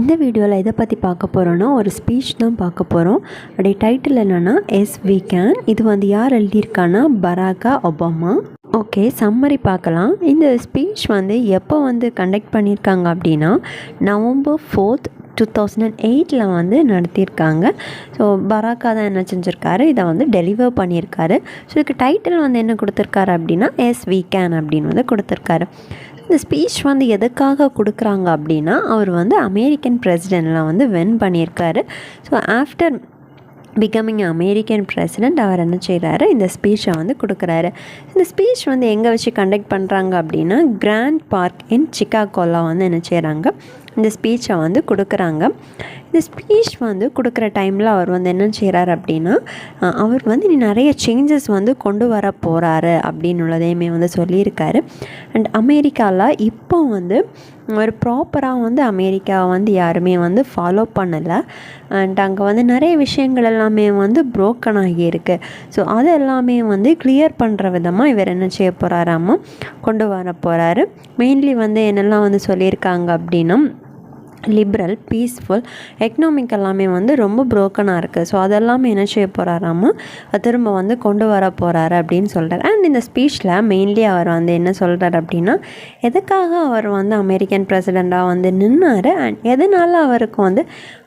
இந்த வீடியோவில் எதை பற்றி பார்க்க போகிறோன்னா ஒரு ஸ்பீச் தான் பார்க்க போகிறோம். அப்படி டைட்டில் என்னென்னா எஸ் வி கேன். இது வந்து யார் எழுதியிருக்கான்னா பராக் ஒபாமா. ஓகே, சம்மரி பார்க்கலாம். இந்த ஸ்பீச் வந்து எப்போ வந்து கண்டக்ட் பண்ணியிருக்காங்க அப்படின்னா November 4th 2008 வந்து நடத்தியிருக்காங்க. ஸோ பராக்கா தான் என்ன செஞ்சுருக்காரு, இதை வந்து டெலிவர் பண்ணியிருக்காரு. ஸோ இதுக்கு டைட்டில் வந்து என்ன கொடுத்துருக்காரு அப்படின்னா எஸ் வி கேன் அப்படின்னு வந்து கொடுத்துருக்காரு. இந்த ஸ்பீச் வந்து எதுக்காக கொடுக்குறாங்க அப்படின்னா அவர் வந்து அமெரிக்கன் பிரசிடெண்ட்லாம் வந்து வின் பண்ணியிருக்காரு. So after becoming American president அவர் என்ன செய்கிறாரு, இந்த ஸ்பீச்சை வந்து கொடுக்குறாரு. இந்த ஸ்பீச் வந்து எங்கே வச்சு கண்டக்ட் பண்ணுறாங்க அப்படின்னா கிராண்ட் பார்க் இன் சிகாகோவில் வந்து என்ன செய்கிறாங்க, இந்த ஸ்பீச்சை வந்து கொடுக்குறாங்க. இந்த ஸ்பீச் வந்து கொடுக்குற டைமில் அவர் வந்து என்ன செய்கிறார் அப்படின்னா அவர் வந்து நிறைய சேஞ்சஸ் வந்து கொண்டு வர போகிறாரு அப்படின்னு உள்ளதையுமே வந்து சொல்லியிருக்காரு. அண்ட் அமெரிக்காவில் இப்போ வந்து ஒரு ப்ராப்பராக வந்து அமெரிக்காவை வந்து யாருமே வந்து ஃபாலோ பண்ணலை. அண்ட் அங்கே வந்து நிறைய விஷயங்கள் எல்லாமே வந்து ப்ரோக்கன் ஆகியிருக்கு. ஸோ அது எல்லாமே வந்து கிளியர் பண்ணுற விதமாக இவர் என்ன செய்ய போகிறாராமா, கொண்டு வர போகிறாரு. மெயின்லி வந்து என்னெல்லாம் வந்து சொல்லியிருக்காங்க அப்படின்னா லிபரல், பீஸ்ஃபுல், எக்கனாமிக் எல்லாமே வந்து ரொம்ப ப்ரோக்கனாக இருக்குது. ஸோ அதெல்லாமே என்ன செய்ய போகிறாராமா திரும்ப வந்து கொண்டு வர போகிறாரு அப்படின்னு சொல்கிறார். அண்ட் இந்த ஸ்பீச்சில் மெயின்லி அவர் வந்து என்ன சொல்கிறார் அப்படின்னா எதுக்காக அவர் வந்து அமெரிக்கன் பிரசிடெண்ட்டாக வந்து நின்னார் அண்ட் எதனால் அவருக்கு வந்து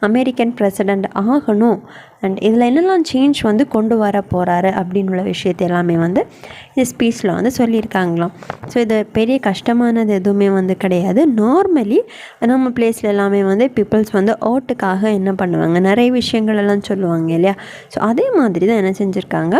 அமெரிக்கன் பிரசிடெண்ட் ஆகணும் அண்ட் இதில் என்னெல்லாம் சேஞ்ச் வந்து கொண்டு வர போகிறாரு அப்படின்னு உள்ள விஷயத்தை எல்லாமே வந்து இந்த ஸ்பீச்சில் வந்து சொல்லியிருக்காங்களாம். ஸோ இது பெரிய கஷ்டமானது எதுவுமே வந்து கிடையாது. நார்மலி நம்ம பிளேஸில் எல்லாமே வந்து பீப்புள்ஸ் வந்து ஓட்டுக்காக என்ன பண்ணுவாங்க, நிறைய விஷயங்கள் எல்லாம் சொல்லுவாங்க இல்லையா. ஸோ அதே மாதிரி தான் என்ன செஞ்சுருக்காங்க,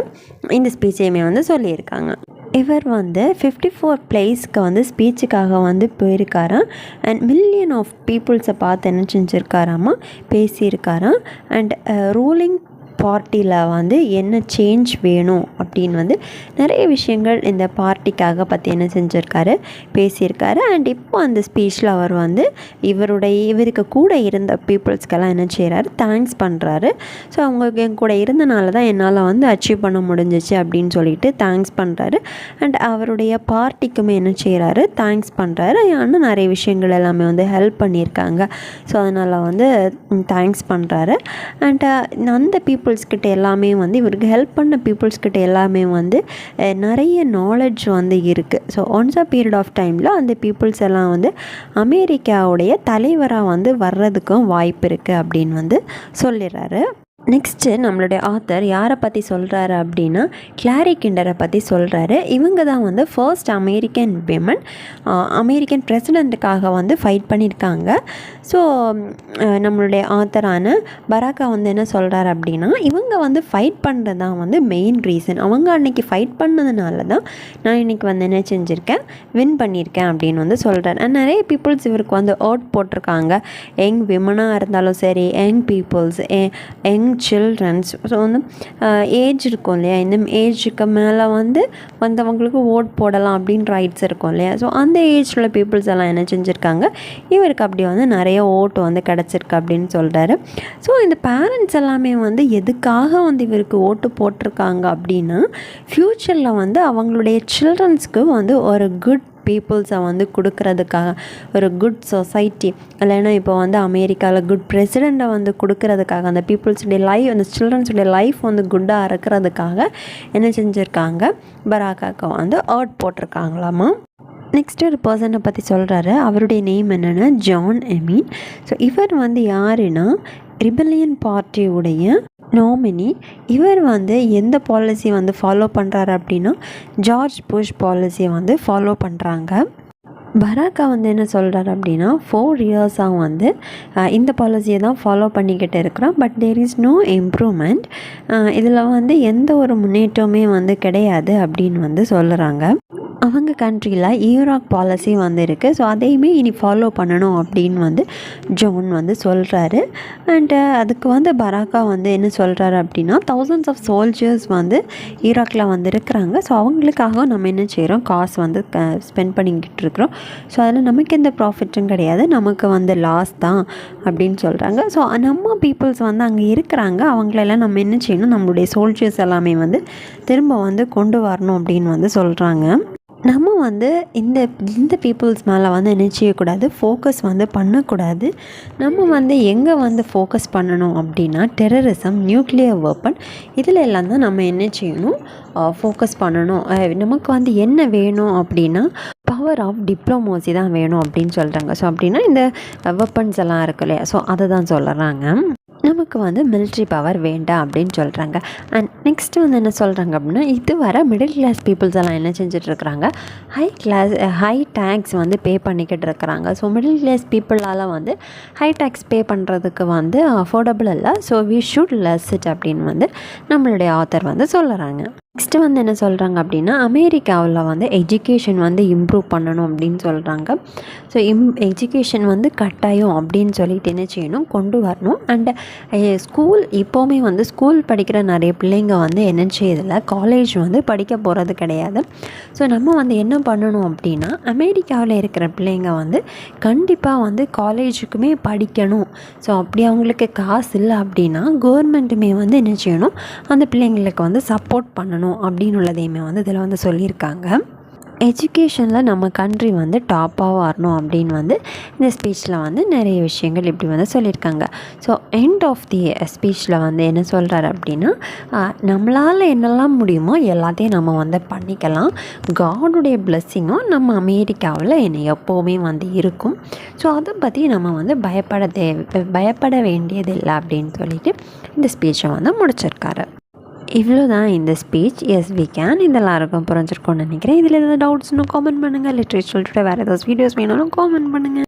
இந்த ஸ்பீச்சையுமே வந்து சொல்லியிருக்காங்க. இவர் வந்து 54 பிளேஸ்க்கு வந்து ஸ்பீச்சுக்காக வந்து போயிருக்காராம். அண்ட் மில்லியன் ஆஃப் பீப்புள்ஸை பார்த்து என்ன செஞ்சுருக்காராமா, பேசியிருக்காராம். அண்ட் ரூலிங் பார்ட்டியில் வந்து என்ன சேஞ்ச் வேணும் அப்படின்னு வந்து நிறைய விஷயங்கள் இந்த பார்ட்டிக்காக பற்றி என்ன செஞ்சுருக்காரு, பேசியிருக்காரு. அண்ட் இப்போ அந்த ஸ்பீச்சில் அவர் வந்து இவருக்கு கூட இருந்த பீப்புள்ஸ்க்கெல்லாம் என்ன செய்கிறாரு, தேங்க்ஸ் பண்ணுறாரு. ஸோ அவங்க என் கூட இருந்தனால தான் என்னால் வந்து அச்சீவ் பண்ண முடிஞ்சிச்சு அப்படின்னு சொல்லிட்டு தேங்க்ஸ் பண்ணுறாரு. அண்ட் அவருடைய பார்ட்டிக்குமே என்ன செய்கிறாரு, தேங்க்ஸ் பண்ணுறாரு. ஆனால் நிறைய விஷயங்கள் எல்லாமே வந்து ஹெல்ப் பண்ணியிருக்காங்க. ஸோ அதனால் வந்து தேங்க்ஸ் பண்ணுறாரு. அண்ட் அந்த பீப்புள்ஸ்கிட்ட எல்லாமே வந்து இவருக்கு ஹெல்ப் பண்ண பீப்புள்ஸ்கிட்ட எல்லாமே வந்து நிறைய நாலேஜ் வந்து இருக்குது. So once a period of டைமில் அந்த பீப்புள்ஸ் எல்லாம் வந்து அமெரிக்காவுடைய தலைவராக வந்து வர்றதுக்கும் வாய்ப்பு இருக்குது அப்படின்னு வந்து சொல்லிடுறாரு. நெக்ஸ்ட்டு நம்மளுடைய ஆத்தர் யாரை பற்றி சொல்கிறாரு அப்படின்னா கிளாரி கிண்டரை பற்றி சொல்கிறாரு. இவங்க தான் வந்து ஃபர்ஸ்ட் அமெரிக்கன் விமன் அமெரிக்கன் பிரசிடெண்ட்டுக்காக வந்து ஃபைட் பண்ணியிருக்காங்க. ஸோ நம்மளுடைய ஆத்தரான பராக்கா வந்து என்ன சொல்கிறாரு அப்படின்னா இவங்க வந்து ஃபைட் பண்ணுறது தான் வந்து மெயின் ரீசன். அவங்க அன்றைக்கி ஃபைட் பண்ணதுனால தான் நான் இன்றைக்கி வந்து என்ன செஞ்சுருக்கேன், வின் பண்ணியிருக்கேன் அப்படின்னு வந்து சொல்கிறார். நிறைய பீப்புள்ஸ் இவருக்கு வந்து ஓட் போட்டிருக்காங்க. யங் விமனாக இருந்தாலும் சரி, young peoples, young children's. So வந்து ஏஜ் இருக்கும் இல்லையா, இந்த ஏஜுக்கு மேலே வந்து வந்தவங்களுக்கு ஓட் போடலாம் அப்படின்னு ரைட்ஸ் இருக்கும் இல்லையா. ஸோ அந்த ஏஜில் பீப்புள்ஸ் எல்லாம் என்ன செஞ்சுருக்காங்க, இவருக்கு அப்படி வந்து நிறைய ஓட்டு வந்து கிடச்சிருக்கு அப்படின்னு சொல்கிறாரு. ஸோ இந்த பேரண்ட்ஸ் எல்லாமே வந்து எதுக்காக வந்து இவருக்கு ஓட்டு போட்டிருக்காங்க அப்படின்னா ஃப்யூச்சரில் வந்து அவங்களுடைய சில்ட்ரன்ஸ்க்கு வந்து ஒரு குட் பீப்புள்ஸை வந்து கொடுக்கறதுக்காக, ஒரு குட் சொசைட்டி இல்லைன்னா இப்போ வந்து அமெரிக்காவில் குட் பிரசிடெண்ட்டை வந்து கொடுக்கறதுக்காக, அந்த பீப்புள்ஸுடைய லைஃப், அந்த சில்ட்ரன்ஸுடைய லைஃப் வந்து குட்டாக இருக்கிறதுக்காக என்ன செஞ்சுருக்காங்க, பராக்காவுக்கு வந்து ஓட் போட்டிருக்காங்களாமா. நெக்ஸ்ட் ஒரு பர்சனை பற்றி சொல்கிறாரு. அவருடைய நேம் என்னென்னா ஜான் எமீன். ஸோ இவர் வந்து யாருன்னா ரிபல்லியன் பார்ட்டியுடைய நாமினி. இவர் வந்து எந்த பாலிசி வந்து ஃபாலோ பண்ணுறாரு அப்படின்னா ஜார்ஜ் புஷ் பாலிசியை வந்து ஃபாலோ பண்ணுறாங்க. பராக்கா வந்து என்ன சொல்கிறார் அப்படின்னா 4 இயர்ஸாக வந்து இந்த பாலிசியை தான் ஃபாலோ பண்ணிக்கிட்டு இருக்கிறோம். But there is no improvement. இதில் வந்து எந்த ஒரு முன்னேற்றமே வந்து கிடையாது அப்படின்னு வந்து சொல்கிறாங்க. அவங்க கண்ட்ரியில் ஈராக் பாலிசி வந்து இருக்குது. ஸோ அதையுமே இனி ஃபாலோ பண்ணணும் அப்படின்னு வந்து ஜான் வந்து சொல்கிறாரு. அண்டு அதுக்கு வந்து பராக்கா வந்து என்ன சொல்கிறாரு அப்படின்னா thousands ஆஃப் சோல்ஜர்ஸ் வந்து ஈராக்கில் வந்து இருக்கிறாங்க. ஸோ அவங்களுக்காக நம்ம என்ன செய்கிறோம், காசு வந்து ஸ்பெண்ட் பண்ணிக்கிட்டு இருக்கிறோம். ஸோ அதில் நமக்கு எந்த ப்ராஃபிட்டும் கிடையாது, நமக்கு வந்து லாஸ் தான் அப்படின்னு சொல்கிறாங்க. ஸோ நம்ம பீப்புள்ஸ் வந்து அங்கே இருக்கிறாங்க, அவங்களெல்லாம் நம்ம என்ன செய்யணும், நம்மளுடைய சோல்ஜர்ஸ் எல்லாமே வந்து திரும்ப வந்து கொண்டு வரணும் அப்படின்னு வந்து சொல்கிறாங்க. நம்ம வந்து இந்த இந்த பீப்புள்ஸ் மேலே வந்து என்ன செய்யக்கூடாது, ஃபோக்கஸ் வந்து பண்ணக்கூடாது. நம்ம வந்து எங்கே வந்து ஃபோக்கஸ் பண்ணணும் அப்படின்னா டெரரிசம், நியூக்ளியர் வெப்பன் இதில் எல்லாம் தான் நம்ம என்ன செய்யணும், ஃபோக்கஸ் பண்ணணும். நமக்கு வந்து என்ன வேணும் அப்படின்னா பவர் ஆஃப் டிப்ளமோசி தான் வேணும் அப்படின்னு சொல்கிறாங்க. ஸோ அப்படின்னா இந்த வெப்பன்ஸ் எல்லாம் இருக்கு இல்லையா, ஸோ அதை தான் சொல்கிறாங்க. நமக்கு வந்து மிலிட்ரி பவர் வேண்டாம் அப்படின்னு சொல்கிறாங்க. அண்ட் நெக்ஸ்ட்டு வந்து என்ன சொல்கிறாங்க அப்படின்னா, இதுவரை மிடில் கிளாஸ் பீப்புள்ஸ் எல்லாம் என்ன செஞ்சிட்ருக்குறாங்க, ஹை டேக்ஸ் வந்து பே பண்ணிக்கிட்டு இருக்கிறாங்க. ஸோ மிடில் கிளாஸ் பீப்புளால் வந்து ஹை டேக்ஸ் பே பண்ணுறதுக்கு வந்து அஃபோர்டபுள் இல்லை. So we should less it அப்படின்னு வந்து நம்மளுடைய ஆத்தர் வந்து சொல்கிறாங்க. நெக்ஸ்ட்டு வந்து என்ன சொல்கிறாங்க அப்படின்னா, அமெரிக்காவில் வந்து எஜுகேஷன் வந்து இம்ப்ரூவ் பண்ணணும் அப்படின்னு சொல்கிறாங்க. ஸோ எஜுகேஷன் வந்து கட்டாயம் அப்படின்னு சொல்லிட்டு என்ன செய்யணும், கொண்டு வரணும். அண்டு ஸ்கூல் இப்போவுமே வந்து ஸ்கூல் படிக்கிற நிறைய பிள்ளைங்க வந்து என்ன செய்யறதில்ல, காலேஜ் வந்து படிக்க போகிறது கிடையாது. ஸோ நம்ம வந்து என்ன பண்ணணும் அப்படின்னா, அமெரிக்காவில் இருக்கிற பிள்ளைங்க வந்து கண்டிப்பாக வந்து காலேஜுக்குமே படிக்கணும். ஸோ அப்படி அவங்களுக்கு காசு இல்லை அப்படின்னா கவர்மெண்ட்டுமே வந்து என்ன செய்யணும், அந்த பிள்ளைங்களுக்கு வந்து சப்போர்ட் பண்ணணும் அப்படின்னு உள்ளதையுமே வந்து இதில் வந்து சொல்லியிருக்காங்க. எஜுகேஷனில் நம்ம கண்ட்ரி வந்து டாப்பாக வரணும் அப்படின்னு வந்து இந்த ஸ்பீச்சில் வந்து நிறைய விஷயங்கள் இப்படி வந்து சொல்லியிருக்காங்க. ஸோ எண்ட் ஆஃப் தி ஸ்பீச்சில் வந்து என்ன சொல்கிறாரு அப்படின்னா, நம்மளால் என்னெல்லாம் முடியுமோ எல்லாத்தையும் நம்ம வந்து பண்ணிக்கலாம். காடுடைய பிளெஸ்ஸிங்கும் நம்ம அமெரிக்காவில் என்ன எப்போவுமே வந்து இருக்கும். ஸோ அதை பற்றி நம்ம வந்து பயப்பட வேண்டியதில்லை அப்படின்னு சொல்லிட்டு இந்த ஸ்பீச்சை வந்து முடிச்சிருக்காரு. இவ்வளோ தான் இந்த ஸ்பீச். S we can. இதெல்லாம் இருக்கும் புரிஞ்சிருக்கோன்னு நினைக்கிறேன். இதில் ஏதாவது டவுட்ஸ்னு காமெண்ட் பண்ணுங்கள். லிட்ரேச்சர் வேறு ஏதாவது வீடியோஸ் வேணாலும் காமெண்ட் பண்ணுங்கள்.